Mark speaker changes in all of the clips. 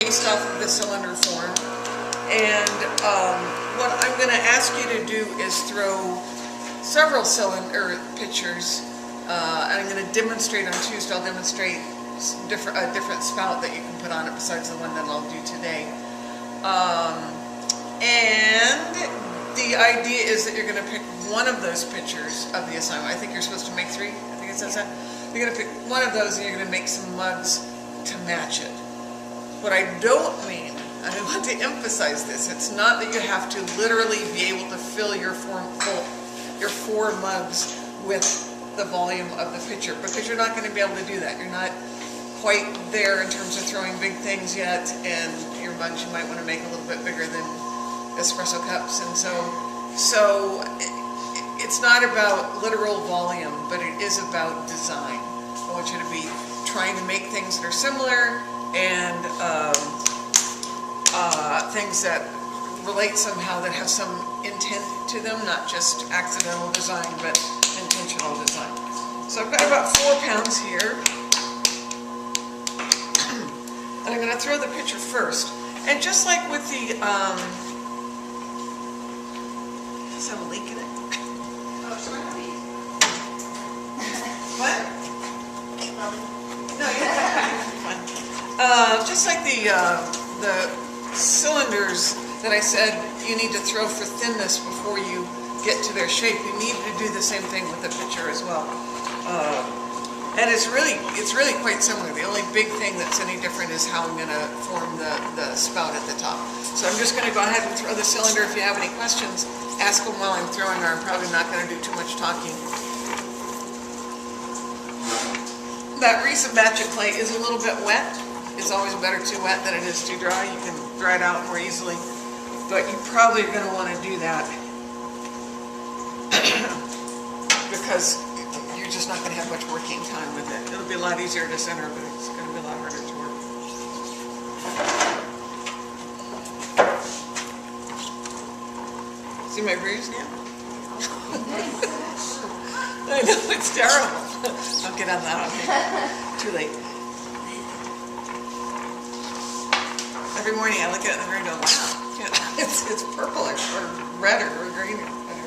Speaker 1: based off of the cylinder form. And what I'm going to ask you to do is throw several cylinder pitchers. And I'm going to demonstrate on Tuesday. I'll demonstrate a different spout that you can put on it besides the one that I'll do today. And the idea is that you're going to pick one of those pitchers of the assignment. I think you're supposed to make 3. I think it says that. You're going to pick one of those and you're going to make some mugs to match it. What I don't mean, and I want to emphasize this, it's not that you have to literally be able to fill your 4 mugs with the volume of the pitcher, because you're not going to be able to do that. You're not quite there in terms of throwing big things yet, and your mugs you might want to make a little bit bigger than espresso cups. And so it's not about literal volume, but it is about design. I want you to be trying to make things that are similar and things that relate somehow, that have some intent to them, not just accidental design, but intentional design. So I've got about 4 pounds here. And I'm going to throw the pitcher first. And just like with the, does it have a leak in it?
Speaker 2: Oh, it's not a leak.
Speaker 1: What? No, just like the cylinders that I said you need to throw for thinness before you get to their shape, you need to do the same thing with the pitcher as well. And it's really quite similar. The only big thing that's any different is how I'm going to form the spout at the top. So I'm just going to go ahead and throw the cylinder. If you have any questions, ask them while I'm throwing, or I'm probably not going to do too much talking. That recent batch of clay is a little bit wet. It's always better too wet than it is too dry. You can dry it out more easily, but you probably are going to want to do that because you're just not going to have much working time with it. It'll be a lot easier to center, but it's going to be a lot harder to work. See my bruise now? I know, it's terrible. Don't get on that, okay? Too late. Every morning I look at it in the mirror and go, wow, it's purple or red or green or whatever.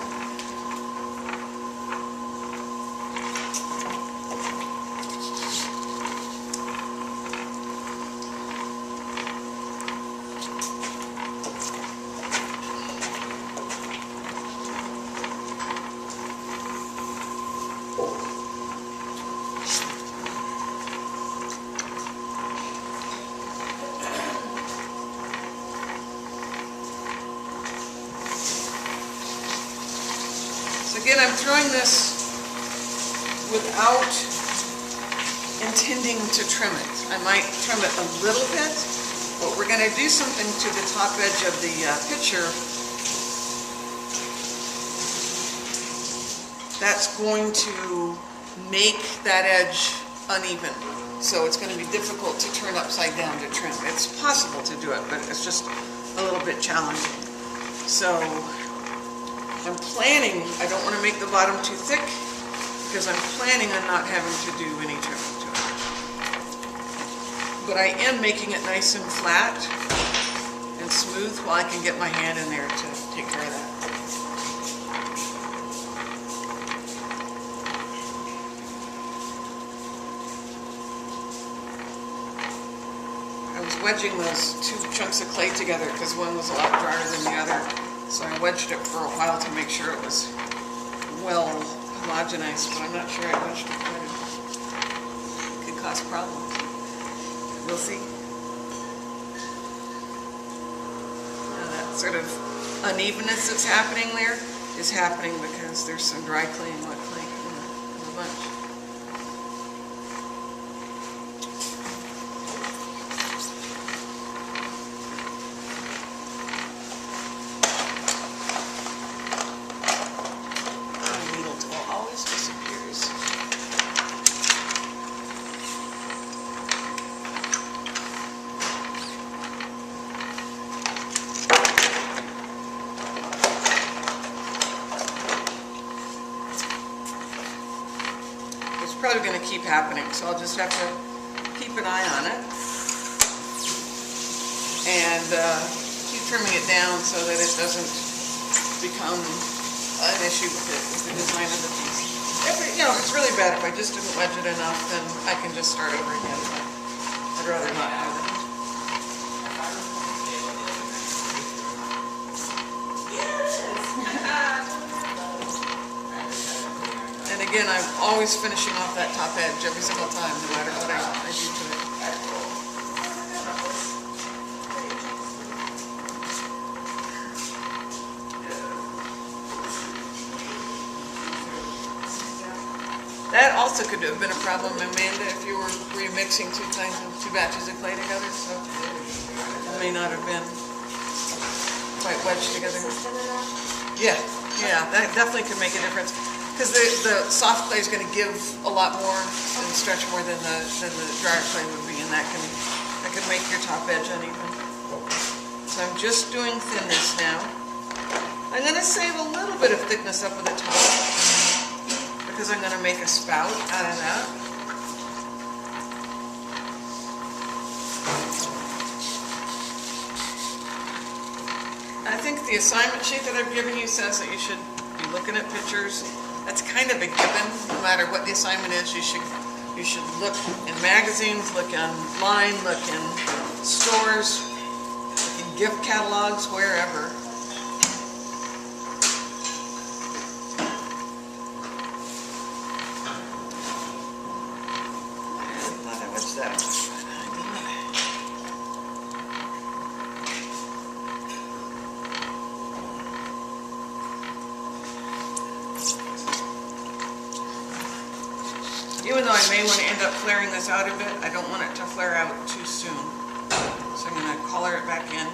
Speaker 1: Again, I'm throwing this without intending to trim it. I might trim it a little bit, but we're going to do something to the top edge of the pitcher that's going to make that edge uneven. So it's going to be difficult to turn upside down to trim. It's possible to do it, but it's just a little bit challenging. So I'm planning, I don't want to make the bottom too thick because I'm planning on not having to do any trimming to it. But I am making it nice and flat and smooth while I can get my hand in there to take care of that. I was wedging those 2 chunks of clay together because one was a lot drier than the other. So I wedged it for a while to make sure it was well homogenized, but I'm not sure I wedged it right. It could cause problems. We'll see. Now that sort of unevenness that's happening there is happening because there's some dry clay and wet clay in the bunch. Probably going to keep happening, so I'll just have to keep an eye on it. and keep trimming it down so that it doesn't become an issue with the design of the piece. If it's really bad, if I just didn't wedge it enough, then I can just start over again. But I'd rather not do that. And again, I'm always finishing off that top edge every single time, no matter what I do to it. That also could have been a problem, Amanda, if you were remixing two batches of clay together, so it may not have been quite wedged together. Yeah, that definitely could make a difference. Because the soft clay is going to give a lot more and stretch more than the dry clay would be, and that can make your top edge uneven. So I'm just doing thinness now. I'm going to save a little bit of thickness up at the top because I'm going to make a spout out of that. I think the assignment sheet that I've given you says that you should be looking at pictures. That's kind of a given. No matter what the assignment is, you should look in magazines, look online, look in stores, look in gift catalogs, wherever. I thought I was that. Even though I may want to end up flaring this out a bit, I don't want it to flare out too soon. So I'm going to color it back in.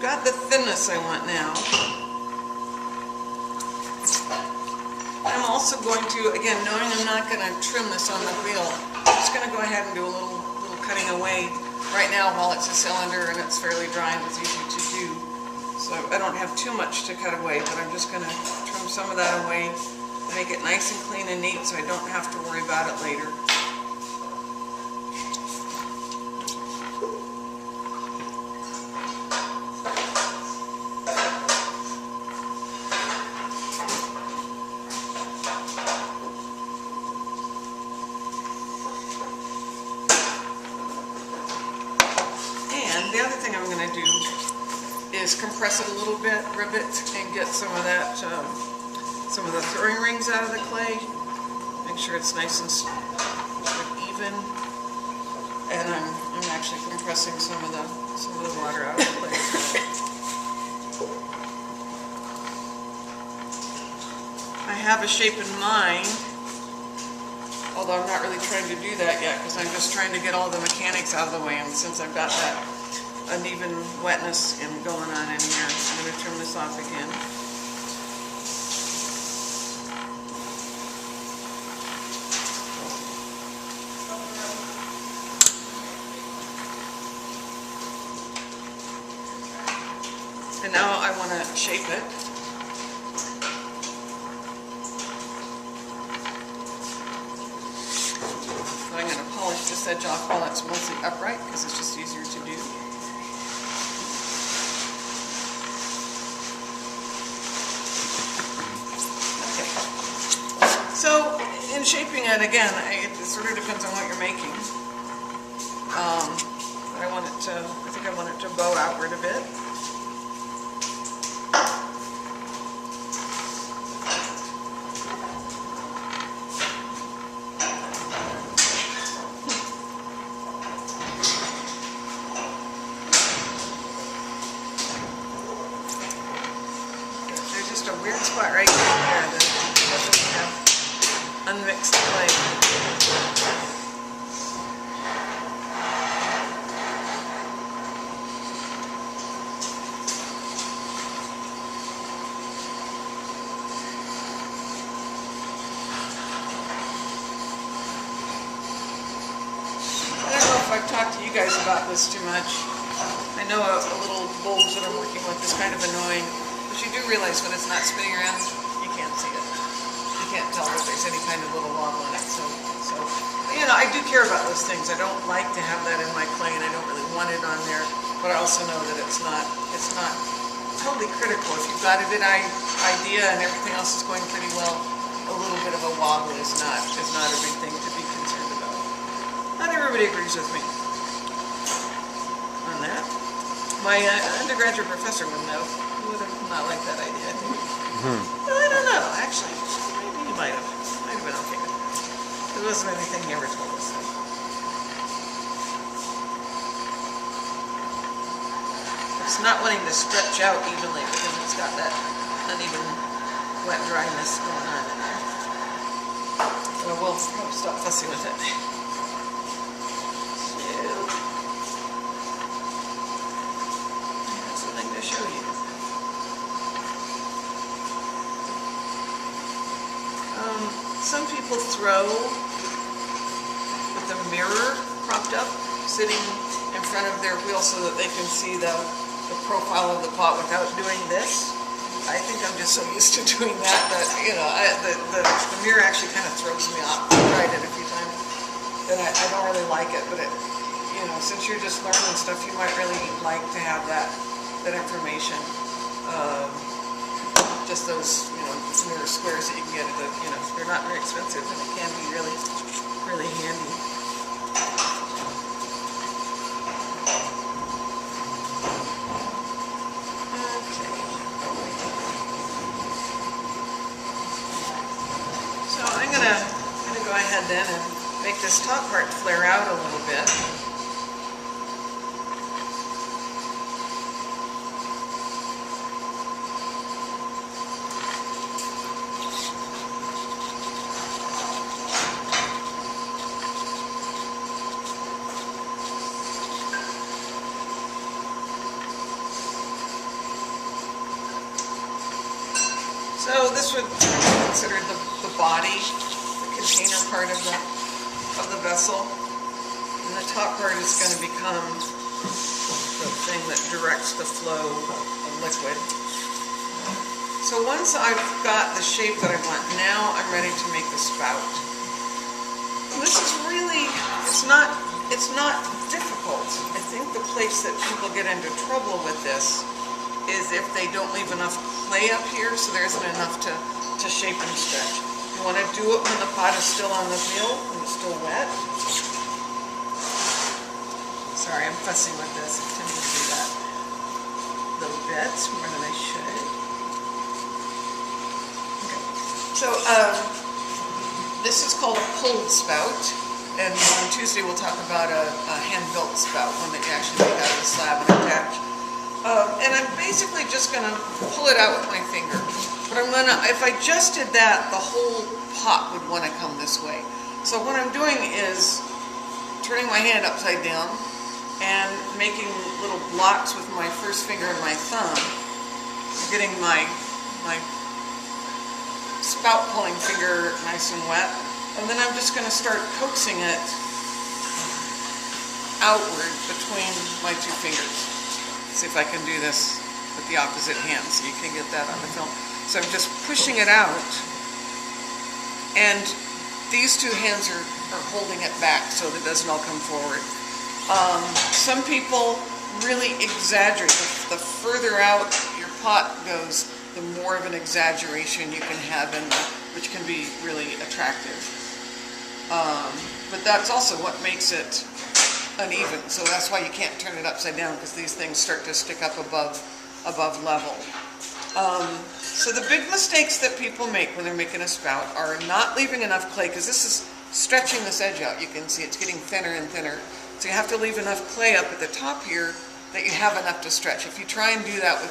Speaker 1: Got the thinness I want now. I'm also going to, again, knowing I'm not going to trim this on the wheel, I'm just going to go ahead and do a little cutting away right now while it's a cylinder and it's fairly dry and it's easy to do. So I don't have too much to cut away, but I'm just going to trim some of that away and make it nice and clean and neat so I don't have to worry about it later. The other thing I'm going to do is compress it a little bit, rib it, and get some of that, some of the throwing rings out of the clay. Make sure it's nice and even. And I'm actually compressing some of the water out of the clay. I have a shape in mind, although I'm not really trying to do that yet because I'm just trying to get all the mechanics out of the way. And since I've got that uneven wetness going on in here, I'm going to trim this off again. And now I want to shape it. So I'm going to polish this edge off while it's mostly upright because it's just easier to do. So, in shaping it, again, it sort of depends on what you're making. But I think I want it to bow outward a bit. There's just a weird spot right there that doesn't have unmixed clay. I don't know if I've talked to you guys about this too much. I know a little bulbs that I'm working with is kind of annoying, but you do realize when it's not spinning around, you can't see it. You can't tell that there's any kind of little wobble in it. So you know, I do care about those things. I don't like to have that in my clay, and I don't really want it on there. But I also know that it's not totally critical. If you've got a good idea and everything else is going pretty well, a little bit of a wobble is not a big thing to be concerned about. Not everybody agrees with me on that. My undergraduate professor would know. He would have not liked that idea, I think. Well, I don't know, actually. Maybe he might have. Might have been okay. There wasn't anything he ever told us. It's not wanting to stretch out evenly because it's got that uneven wet dryness going on in there. So we'll probably stop fussing with it. Show you. Some people throw with the mirror propped up, sitting in front of their wheel so that they can see the profile of the pot without doing this. I think I'm just so used to doing that you know, the mirror actually kind of throws me off. I tried it a few times, and I don't really like it, but you know, since you're just learning stuff, you might really like to have that information. Just those, you know, mirror squares that you can get at the, you know, they're not very expensive, and it can be really, really handy. Okay. So I'm gonna go ahead then and make this top part flare out a little bit. So this would be considered the body, the container part of the vessel, and the top part is going to become the thing that directs the flow of liquid. So once I've got the shape that I want, now I'm ready to make the spout. And this is really, it's not difficult. I think the place that people get into trouble with this is if they don't leave enough clay up here, so there isn't enough to shape and stretch. You want to do it when the pot is still on the wheel, when it's still wet. Sorry, I'm fussing with this. I tend to do that a little bit more than I should. Okay. So this is called a pulled spout, and on Tuesday we'll talk about a hand-built spout, one that you actually make out of the slab and attach. And I'm basically just going to pull it out with my finger. But if I just did that, the whole pot would want to come this way. So what I'm doing is turning my hand upside down and making little blocks with my first finger and my thumb, getting my spout pulling finger nice and wet. And then I'm just going to start coaxing it outward between my two fingers. See if I can do this with the opposite hand so you can get that on the film. So I'm just pushing it out, and these two hands are holding it back so that it doesn't all come forward. Some people really exaggerate. The further out your pot goes, the more of an exaggeration you can have in there, which can be really attractive. But that's also what makes it uneven, so that's why you can't turn it upside down, because these things start to stick up above level. So the big mistakes that people make when they're making a spout are not leaving enough clay, because this is stretching this edge out. You can see it's getting thinner and thinner. So you have to leave enough clay up at the top here that you have enough to stretch. If you try and do that with